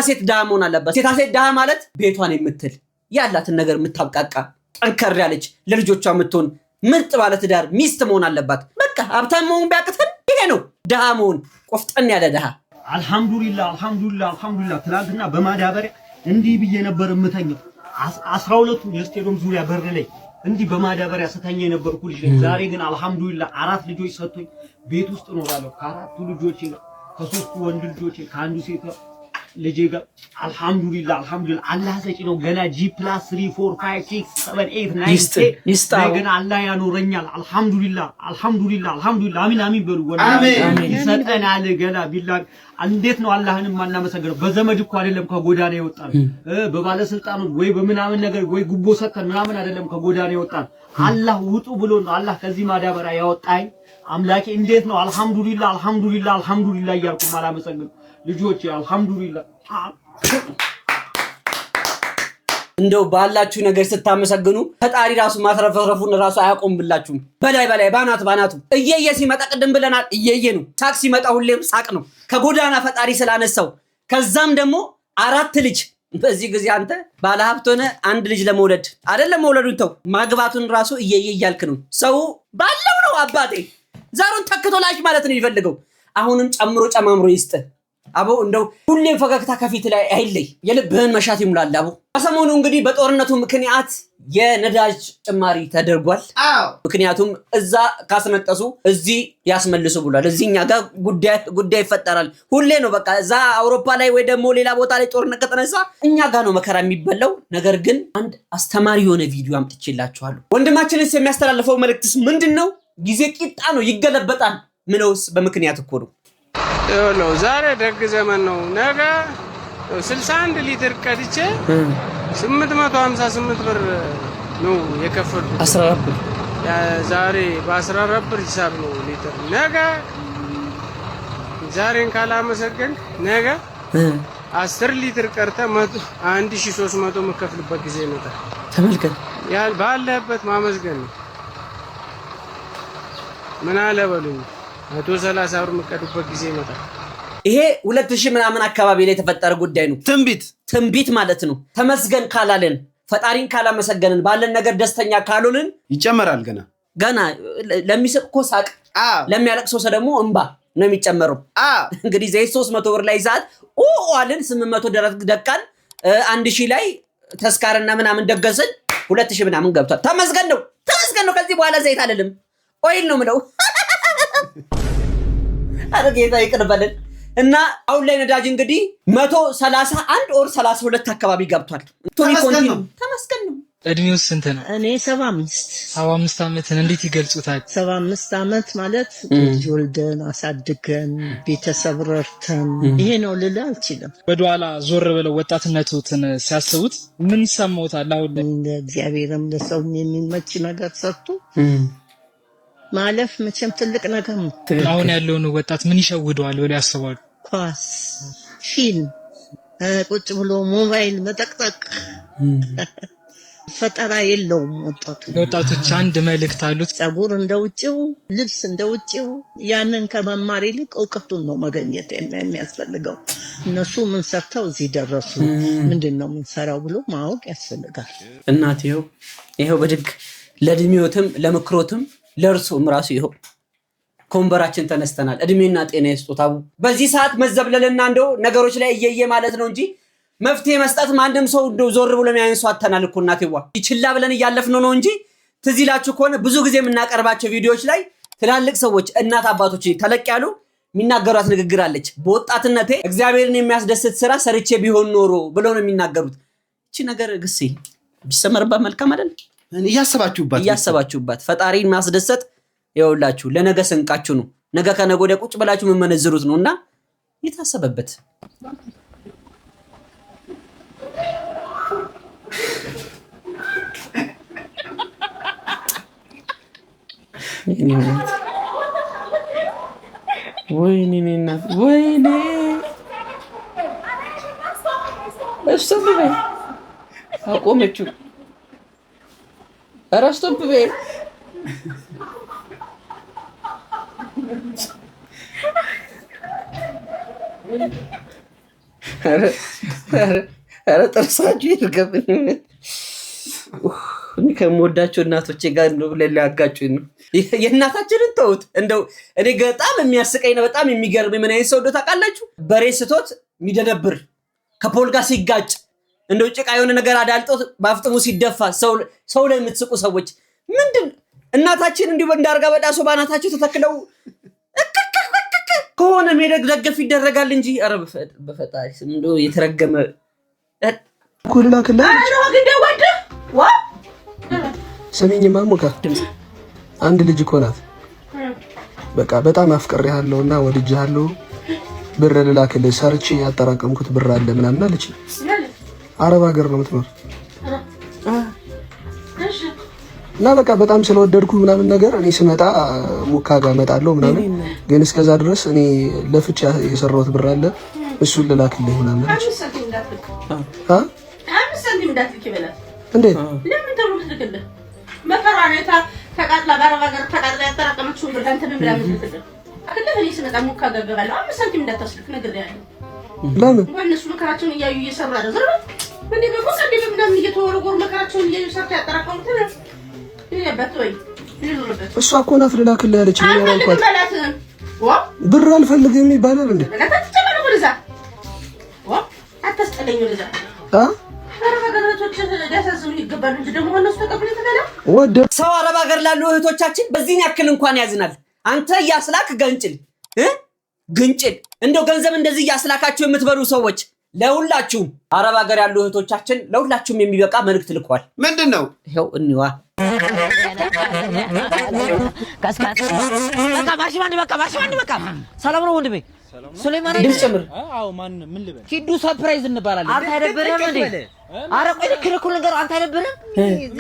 ሴት ድሃ መሆን አለበት። ሴት ድሃ ማለት ቤቷን የምትል ያላትን ነገር የምታብቃቃ ጠንከር ያለች ለልጆቿ የምትሆን ምርጥ ባለትዳር ሚስት መሆን አለባት። በቃ ሀብታም መሆን ቢያቅተን ይሄ ነው ድሃ መሆን፣ ቆፍጠን ያለ ድሃ። አልሐምዱሊላህ ትናንትና በማዳበሪያ እንዲህ ብዬ ነበር የምተኛው 12ቱ የስቴዲየም ዙሪያ በር ላይ እንዲህ በማዳበሪያ ስተኛ የነበርኩ ልጅ ነኝ። ዛሬ ግን አልሐምዱሊላህ 4 ልጆች ሰጥቶኝ ቤት ውስጥ እኖራለሁ። ከ4ቱ ልጆቼ ጋር ከ3ቱ ወንድ ልጆቼ ከአንዱ ሴት ልጄ ጋር አልሐምዱሊላህ አላህ ሰጪ ነው። ገና G+3 4 5 6 7 8 9 ገና አላህ ያኖረኛል። አልሐምዱሊላህ አሚን በሉ። ወላሂ ይሰጠናል ገና ቢላህ። እንዴት ነው አላህን ማናመሰግነው? በዘመድ እኮ አይደለም ከጎዳና የወጣን፣ በባለስልጣኑ ወይ በምናምን ነገር ወይ ጉቦ ሰጥተን ምናምን አይደለም ከጎዳና የወጣን። አላህ ውጡ ብሎ ነው አላህ ከዚህ ማዳበሪያ ያወጣኝ። አምላኬ እንዴት ነው አልሐምዱሊላህ እያልኩ ማላመሰግነው? ልጆቼ አልሐምዱሊላህ። እንደው ባላችሁ ነገር ስታመሰግኑ ፈጣሪ ራሱ ማትረፈረፉን ራሱ አያቆምብላችሁም። በላይ ባናቱ እየየ ሲመጣ ቅድም ብለናል። እየየ ነው። ሳቅ ሲመጣ ሁሌም ሳቅ ነው። ከጎዳና ፈጣሪ ስላነሳው። ከዛም ደግሞ 4 ልጅ በዚህ ጊዜ አንተ ባለሀብት ሆነ 1 ልጅ ለመውለድ አይደለም መውለዱን ተው፣ ማግባቱን ራሱ እየየ እያልክ ነው። ሰው ባለው ነው አባቴ ዛሩን ተክቶ ላሽ ማለት ነው የሚፈልገው። አሁንም ጨማምሮ ይስጥ አቦ። እንደው ሁሌም ፈገግታ ከፊት ላይ አይለይ፣ የልብህን መሻት ይሙላል አቦ። ከሰሞኑ እንግዲህ በጦርነቱ ምክንያት የነዳጅ ጭማሪ ተደርጓል። ምክንያቱም እዛ ካስነጠሱ እዚህ ያስመልሱ ብሏል። እዚህኛ ጋር ጉዳይ ይፈጠራል። ሁሌ ነው በቃ እዛ አውሮፓ ላይ ወይ ደግሞ ሌላ ቦታ ላይ ጦርነት ከተነሳ እኛ ጋር ነው መከራ የሚበላው። ነገር ግን አንድ አስተማሪ የሆነ ቪዲዮ አምጥቼላችኋለሁ። ወንድማችንስ የሚያስተላልፈው መልእክትስ ምንድነው? ጊዜ ቂጣ ነው ይገለበጣል። ምንውስ በምክንያት እኮ ነው። ነው ዛሬ ደግ ዘመን ነው። ነገ 61 ሊትር ቀድቼ 858 ብር ነው የከፈልኩት። 14 ብር ዛሬ በ14 ብር ሂሳብ ነው ሊትር። ነገ ዛሬን ካላመሰገንክ ነገ 10 ሊትር ቀርተ 1300 መከፍልበት ጊዜ ይመጣል። ተመልከት፣ ባለህበት ማመስገን ነው። ምን አለ በሉኝ 130 ብር መቀዱበት ጊዜ ይመጣል። ይሄ 2000 ምናምን አካባቢ ላይ የተፈጠረ ጉዳይ ነው። ትንቢት ማለት ነው። ተመስገን ካላለን ፈጣሪን ካላመሰገንን ባለን ነገር ደስተኛ ካልሆንን ይጨመራል። ገና ለሚስቅ እኮ ሳቅ፣ ለሚያለቅሰው ሰው ደግሞ እንባ ነው የሚጨመረው። እንግዲህ ዘይት 300 ብር ላይ ሰዓት አለን 800 ደረግ ደቃን 1000 ላይ ተስካርና ምናምን ደገስን 2000 ምናምን ገብቷል። ተመስገን ነው። ከዚህ በኋላ ዘይት አይደለም ኦይል ነው ምለው። አረ ጌታ ይቅርበልን። እና አሁን ላይ ነዳጅ እንግዲህ 131 ኦር 32 አካባቢ ገብቷል። ተመስገን ነው። እድሜው ስንት ነው? እኔ 75 ዓመትን እንዴት ይገልጹታል? 75 ዓመት ማለት ልጅ ወልደን አሳድገን ቤተሰብ ረድተን ይሄ ነው ልል አልችልም። ወደኋላ ዞር ብለው ወጣትነቱን ሲያስቡት ምን ይሰማዎታል? አሁን እግዚአብሔርም ለሰው የሚመች ነገር ሰርቶ ማለፍ መቼም ትልቅ ነገር ነው። አሁን ያለውን ወጣት ምን ይሸውደዋል ብለው ያስባሉ? ኳስ፣ ፊልም፣ ቁጭ ብሎ ሞባይል መጠቅጠቅ ፈጠራ የለውም። ወጣቶች አንድ መልእክት አሉት። ጸጉር እንደውጭው፣ ልብስ እንደውጭው፣ ያንን ከመማር ይልቅ እውቀቱን ነው መገኘት የሚያስፈልገው። እነሱ ምን ሰርተው እዚህ ደረሱ፣ ምንድነው የምንሰራው ብሎ ማወቅ ያስፈልጋል። እናትየው ይሄው በድግ ለእድሜዎትም ለምክሮትም ለእርሶም ራሱ ይሄው ኮንበራችን ተነስተናል። እድሜና ጤና ይስጡት አቡ። በዚህ ሰዓት መዘብለልና እንደው ነገሮች ላይ እየየ ማለት ነው እንጂ መፍትሄ መስጠት ማንንም ሰው እንደው ዞር ብሎ የሚያንሱ አተናል እኮ እናቴዋ። ይችላ ብለን እያለፍነው ነው እንጂ ትዝ ይላችሁ ከሆነ ብዙ ጊዜ የምናቀርባቸው ቪዲዮዎች ላይ ትላልቅ ሰዎች እናት አባቶች ተለቅ ያሉ የሚናገሯት ንግግር አለች። በወጣትነቴ እግዚአብሔርን የሚያስደስት ስራ ሰርቼ ቢሆን ኖሮ ብለው ነው የሚናገሩት። እቺ ነገር ግሴ ቢሰመርባት መልካም አይደል? እያሰባችሁባት ፈጣሪን ማስደሰት ይኸውላችሁ ለነገ ስንቃችሁ ነው። ነገ ከነገ ወዲያ ቁጭ ብላችሁ የምመነዝሩት ነውና የታሰበበት ወይኔ እናት ወይኔ እስቶፕ በይ አቆመችው። ኧረ እስቶፕ በይ ኧረ ጥርሳችሁ ይርገብኝ። እኔ ከምወዳቸው እናቶቼ ጋር እንደው ሊያጋጩኝ ነው። የእናታችንን ተውት። እንደው እኔ በጣም የሚያስቀኝ ነው፣ በጣም የሚገርም ምን አይነት ሰው እንደው ታውቃላችሁ? በሬ ስቶት የሚደነብር ከፖል ጋር ሲጋጭ እንደው ጭቃ የሆነ ነገር አዳልጦት ባፍጥሙ ሲደፋ ሰው ላይ የምትስቁ ሰዎች ምንድን እናታችን እንዲሁ እንዳርጋ በዳሶ ባናታቸው ተተክለው ከሆነ ሜደግ ደገፍ ይደረጋል እንጂ ኧረ በፈጣሪ ስም እንደው የተረገመ ኩልና ከላ ሰሚኝ ማሙካ አንድ ልጅ እኮ ናት። በቃ በጣም አፍቅሬሃለሁና ወድጄሃለሁ፣ ብር ልላክልህ ሰርቼ ያጠራቀምኩት ብር አለ ምናምን አለች። አረብ ሀገር ነው የምትኖር እና በቃ በጣም ስለወደድኩ ምናምን ነገር እኔ ስመጣ ሙካ ጋር እመጣለሁ ምናምን፣ ግን እስከዛ ድረስ እኔ ለፍቼ የሰራሁት ብር አለ እሱን ልላክልህ ምናምን አለች። እንዴት ለምን ተብሎ ልትልከለ መከራኔታ ተቃጥላ ባረባገር ተቃጥላ ያጠራቀመችው ብር አንተ ምን ብላ ምትልከለ አከለ እኔ ስመጣ ሙካ ገገባለሁ 5 ሳንቲም እንዳታስልክ ነገር ያለ ለምን ወንሱ መከራቸውን እያዩ እየሰራ ነው ዘርባ እንዴ በቆስ እንዴ ምናምን እየተወረወሩ መከራቸውን እያዩ ሰርታ ያጠራቀሙት ነው ይበቶይ ይሉበት እሷ እኮ ናት ልላክልህ ያለች ነው ያልኳት። ብር አልፈልግም ይባላል እንዴ ለተጨመረ ወደዛ አታስጠለኝ ወደዛ ሰው አረብ ሀገር ላሉ እህቶቻችን በዚህ ያክል እንኳን ያዝናል። አንተ እያስላክ ገንጭል ግንጭል እንደው ገንዘብ እንደዚህ እያስላካችሁ የምትበሉ ሰዎች ለሁላችሁም አረብ ሀገር ያሉ እህቶቻችን ለሁላችሁም የሚበቃ መልእክት ልኳል። ምንድነው? ይሄው እንዋ በቃ ሰላም ነው ወንድሜ ሱሌማን ድምጽ ጨምር። አዎ ማን ምን ልበል? ኪዱ ሰርፕራይዝ እንባላለን። አንተ አይደብርም እንዴ? አረ ቆይ ልክ ነገር አንተ አይደብርም?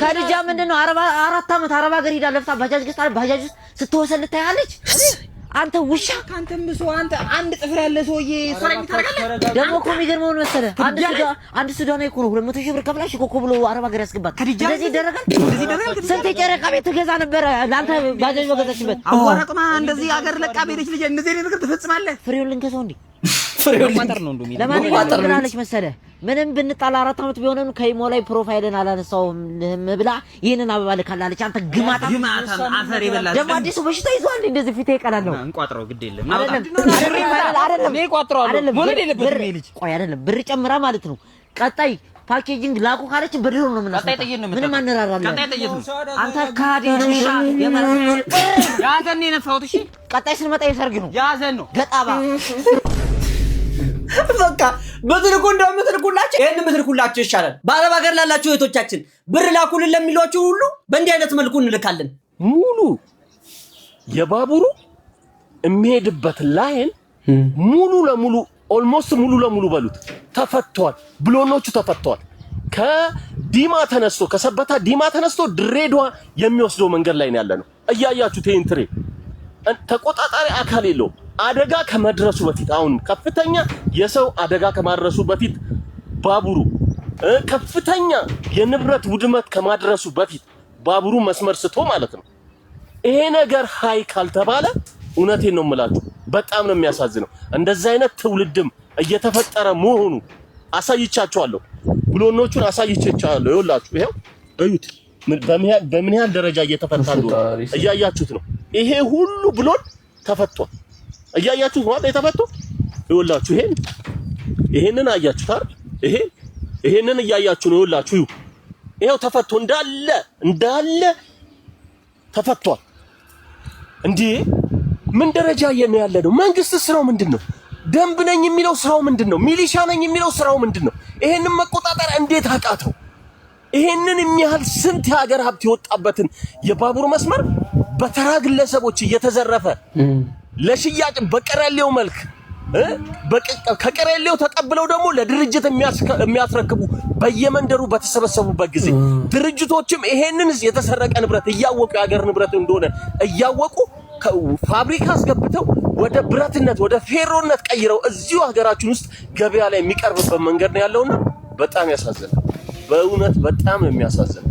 ከልጃ ምንድነው 4 ዓመት አረብ ሀገር ሄዳ ለፍታ ባጃጅ ገዝታ ባጃጅ ስትወሰል ታያለች። አንተ ውሻ ካንተም ብሶ አንተ አንድ ጥፍር ያለ ሰውዬ ሰራኝ ታረጋለህ። ደግሞ እኮ የሚገርመው ምን መሰለህ? አንድ ሱዳናዊ እኮ ነው 200 ሺህ ብር ከፍላሽ እኮ ብሎ አረብ ሀገር ያስገባት። እንደዚህ ይደረጋል? ስንት የጨረቃ ቤት ትገዛ ነበር ለአንተ ባጃጅ በገዛችበት። አወራቅማ እንደዚህ ሀገር ለቃ ቤት ልጅ እንደዚህ ነገር ትፈጽማለህ? ፍሬውን ልንከሰው እንዴ? ፍሬውን ቋጠር ነው እንደሚ ለማንኛውም ምን አለች መሰለህ? ምንም ብንጣላ 4 ዓመት ቢሆንም ከይሞ ላይ ፕሮፋይልን አላነሳውም ብላ ይሄንን አበባ ልካላለች። አንተ ግማታ አፈር ይበላል። ደግሞ አዲሱ በሽታ ይዟል እንደዚህ ፊቴ ይቀላል ነው እንቋጥረው ግድ የለም አይደለም እኔ ቋጥረዋለሁ ወለድ የለበትም ይሄ ልጅ። ቆይ አይደለም ብር ጨምራ ማለት ነው። ቀጣይ ፓኬጂንግ ላኩ ካለች ብር ነው የምናስቀጣው። ቀጣይ ጠየት ነው ምንም አንራራለን። ቀጣይ ጠየት ነው አንተ ካዲ ውሻ ያዘን ነው የነፋሁት። እሺ ቀጣይ ስንመጣ የሰርግ ነው ያዘን ነው ገጣባ በቃ በትልቁ እንደምትልኩላችሁ ይሄን ምትልኩላችሁ ይሻላል። በአረብ ሀገር ላላችሁ እህቶቻችን ብር ላኩልን ለሚሏችሁ ሁሉ በእንዲህ አይነት መልኩ እንልካለን። ሙሉ የባቡሩ የሚሄድበት ላይን ሙሉ ለሙሉ ኦልሞስት ሙሉ ለሙሉ በሉት ተፈቷል። ብሎኖቹ ተፈቷል። ከዲማ ተነስቶ ከሰበታ ዲማ ተነስቶ ድሬዳዋ የሚወስደው መንገድ ላይ ነው ያለነው። እያያችሁት ይሄን ትሬን ተቆጣጣሪ አካል የለው። አደጋ ከመድረሱ በፊት አሁን ከፍተኛ የሰው አደጋ ከማድረሱ በፊት ባቡሩ ከፍተኛ የንብረት ውድመት ከማድረሱ በፊት ባቡሩ መስመር ስቶ ማለት ነው። ይሄ ነገር ሃይ ካልተባለ እውነቴን ነው የምላችሁ በጣም ነው የሚያሳዝነው። እንደዛ አይነት ትውልድም እየተፈጠረ መሆኑ አሳይቻችኋለሁ። ብሎኖቹን አሳይቻችኋለሁ። ይኸውላችሁ ይሄው እዩት በምን ያህል ደረጃ እየተፈታ ነው እያያችሁት ነው። ይሄ ሁሉ ብሎን ተፈቷል። እያያችሁት ነው የተፈተው። ይኸውላችሁ ይሄንን አያችሁት አይደል? ይሄንን እያያችሁ ነው። ይኸውላችሁ ይሄው ተፈቶ እንዳለ ተፈቷል። እንዴ ምን ደረጃ ያለ ነው? መንግስት ስራው ምንድነው? ደንብ ነኝ የሚለው ስራው ምንድነው? ሚሊሻ ነኝ የሚለው ስራው ምንድነው? ይሄንን መቆጣጠር እንዴት አቃተው? ይሄንን የሚያህል ስንት የሀገር ሀብት የወጣበትን የባቡር መስመር በተራ ግለሰቦች እየተዘረፈ ለሽያጭ በቀረሌው መልክ ከቀረሌው ተቀብለው ደግሞ ለድርጅት የሚያስረክቡ በየመንደሩ በተሰበሰቡበት ጊዜ ድርጅቶችም ይሄንን የተሰረቀ ንብረት እያወቁ የሀገር ንብረት እንደሆነ እያወቁ ፋብሪካ አስገብተው ወደ ብረትነት ወደ ፌሮነት ቀይረው እዚሁ ሀገራችን ውስጥ ገበያ ላይ የሚቀርብበት መንገድ ነው ያለውና በጣም ያሳዝናል። በእውነት በጣም የሚያሳዝን።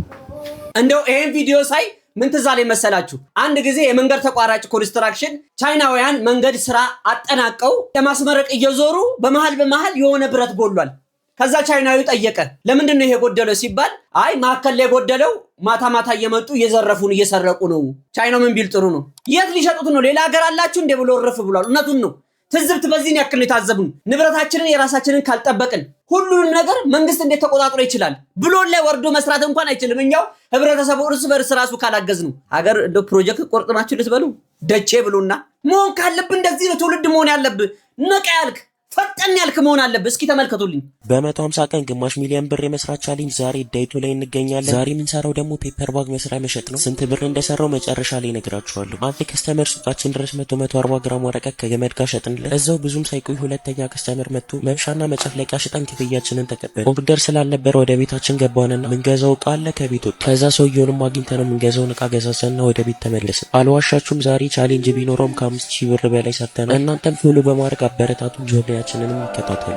እንደው ይሄን ቪዲዮ ሳይ ምን ትዝ አለኝ መሰላችሁ? አንድ ጊዜ የመንገድ ተቋራጭ ኮንስትራክሽን ቻይናውያን መንገድ ስራ አጠናቀው ለማስመረቅ እየዞሩ በመሃል የሆነ ብረት ጎሏል። ከዛ ቻይናዊ ጠየቀ፣ ለምንድን ነው ይሄ ጎደለው ሲባል አይ ማከለ የጎደለው ማታ እየመጡ እየዘረፉን እየሰረቁ ነው። ቻይናው ምን ቢል ጥሩ ነው? የት ሊሸጡት ነው? ሌላ ሀገር አላችሁ እንደ ብሎ ረፍ ብሏል። እውነቱን ነው። ትዝብት በዚህን ያክል የታዘብን ንብረታችንን የራሳችንን ካልጠበቅን ሁሉንም ነገር መንግስት እንዴት ተቆጣጥሮ ይችላል? ብሎን ላይ ወርዶ መስራት እንኳን አይችልም። እኛው ህብረተሰቡ እርስ በርስ ራሱ ካላገዝ ነው ሀገር እንደ ፕሮጀክት ቆርጥማችሁ ልትበሉ ደቼ ብሉና መሆን ካለብን እንደዚህ ነው ትውልድ መሆን ያለብህ። ነቃ ያልክ ፈጠን ያልክ መሆን አለበት። እስኪ ተመልከቱልኝ። በ150 ቀን ግማሽ ሚሊዮን ብር የመስራት ቻሌንጅ ዛሬ ዳይቶ ላይ እንገኛለን። ዛሬ የምንሰራው ደግሞ ፔፐር ባግ መስሪያ መሸጥ ነው። ስንት ብር እንደሰራው መጨረሻ ላይ እነግራችኋለሁ። አንድ ከስተመር ሱቃችን ድረስ 140 ግራም ወረቀት ከገመድ ጋር ሸጥንለት። እዛው ብዙም ሳይቆይ ሁለተኛ ከስተመር መጥቶ መብሻና መጨፍለቂያ ሽጠን ክፍያችንን ተቀበል። ኦርደር ስላልነበረ ወደ ቤታችን ገባንና ምንገዛው ዕቃ አለ ከቤት ወጣ። ከዛ ሰውየውንም አግኝተን የምንገዛውን ዕቃ ገዛዘንና ወደ ቤት ተመለስን። አልዋሻችሁም ዛሬ ቻሌንጅ ቢኖረውም ከ5000 ብር በላይ ሰርተናል። እናንተም ፎሎ በማድረግ አበረታቱን። ጆርኒያችንንም ይከታተሉ።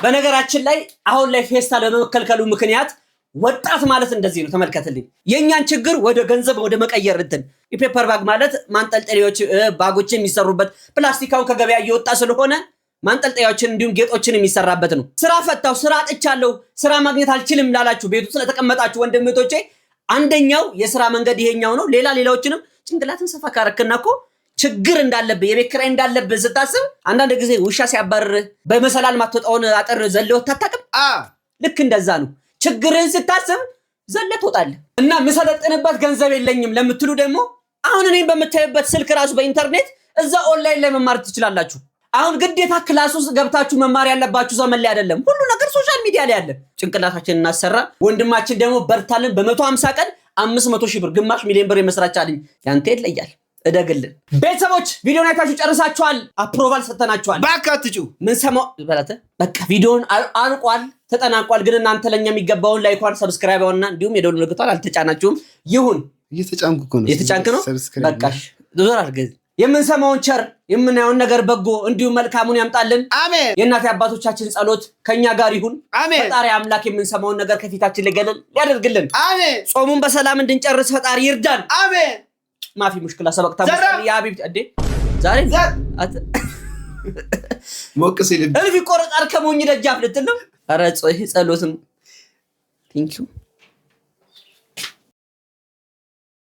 በነገራችን ላይ አሁን ላይ ፌስታል በመከልከሉ ምክንያት ወጣት ማለት እንደዚህ ነው። ተመልከትልኝ። የኛን ችግር ወደ ገንዘብ ወደ መቀየር እንትን የፔፐር ባግ ማለት ማንጠልጠያዎች ባጎች የሚሰሩበት ፕላስቲካውን ከገበያ እየወጣ ስለሆነ ማንጠልጠያዎችን እንዲሁም ጌጦችን የሚሰራበት ነው። ስራ ፈታው ስራ አጥቻለሁ ስራ ማግኘት አልችልም ላላችሁ ቤት ውስጥ ለተቀመጣችሁ ወንድምቶቼ አንደኛው የስራ መንገድ ይሄኛው ነው። ሌላዎችንም ጭንቅላትን ሰፋ ካረክና እኮ ችግር እንዳለብህ የቤት ኪራይ እንዳለብህ ስታስብ አንዳንድ ጊዜ ውሻ ሲያባርር በመሰላል ማትወጣውን አጥር ዘለው ታታቅም። ልክ እንደዛ ነው። ችግርን ስታስብ ዘለው ትወጣለህ። እና ምሰለጥንበት ገንዘብ የለኝም ለምትሉ ደግሞ አሁን እኔን በምታዩበት ስልክ ራሱ በኢንተርኔት እዛ ኦንላይን ላይ መማር ትችላላችሁ። አሁን ግዴታ ክላስ ውስጥ ገብታችሁ መማር ያለባችሁ ዘመን ላይ አይደለም። ሁሉ ነገር ሶሻል ሚዲያ ላይ አለ። ጭንቅላታችንን እናሰራ። ወንድማችን ደግሞ በርታልን። በ150 ቀን 500,000 ብር ግማሽ ሚሊዮን ብር የመስራት ቻሌንጅ ያንተ ይለያል። እደግልን ቤተሰቦች ቪዲዮን አይታችሁ ጨርሳችኋል። አፕሮቫል ሰተናችኋል። ባካትጩ ምን ሰማው በላተ በቃ ቪዲዮን አልቋል ተጠናቋል። ግን እናንተ ለኛ የሚገባውን ላይኳን ሰብስክራይብውና እንዲሁም የደወል ምልክቷን አልተጫናችሁም። ይሁን እየተጫንኩ እኮ ነው እየተጫንክ ነው። በቃሽ ዞር አድርገህ የምንሰማውን ቸር የምናየውን ነገር በጎ እንዲሁም መልካሙን ያምጣልን። አሜን። የእናት አባቶቻችን ጸሎት ከኛ ጋር ይሁን። አሜን። ፈጣሪ አምላክ የምንሰማውን ነገር ከፊታችን ላይ ገለል ያደርግልን። አሜን። ጾሙን በሰላም እንድንጨርስ ፈጣሪ ይርዳን። አሜን። ማፊ ሙሽክላ ሰበቅታ ሙስሊም ያ ቢብ አዴ ዛሬ ሞክስ ይልብ እልፍ ቆረጣር ከሞኝ ደጃፍ ልትል ነው። ኧረ ጸሎትም ቴንኪው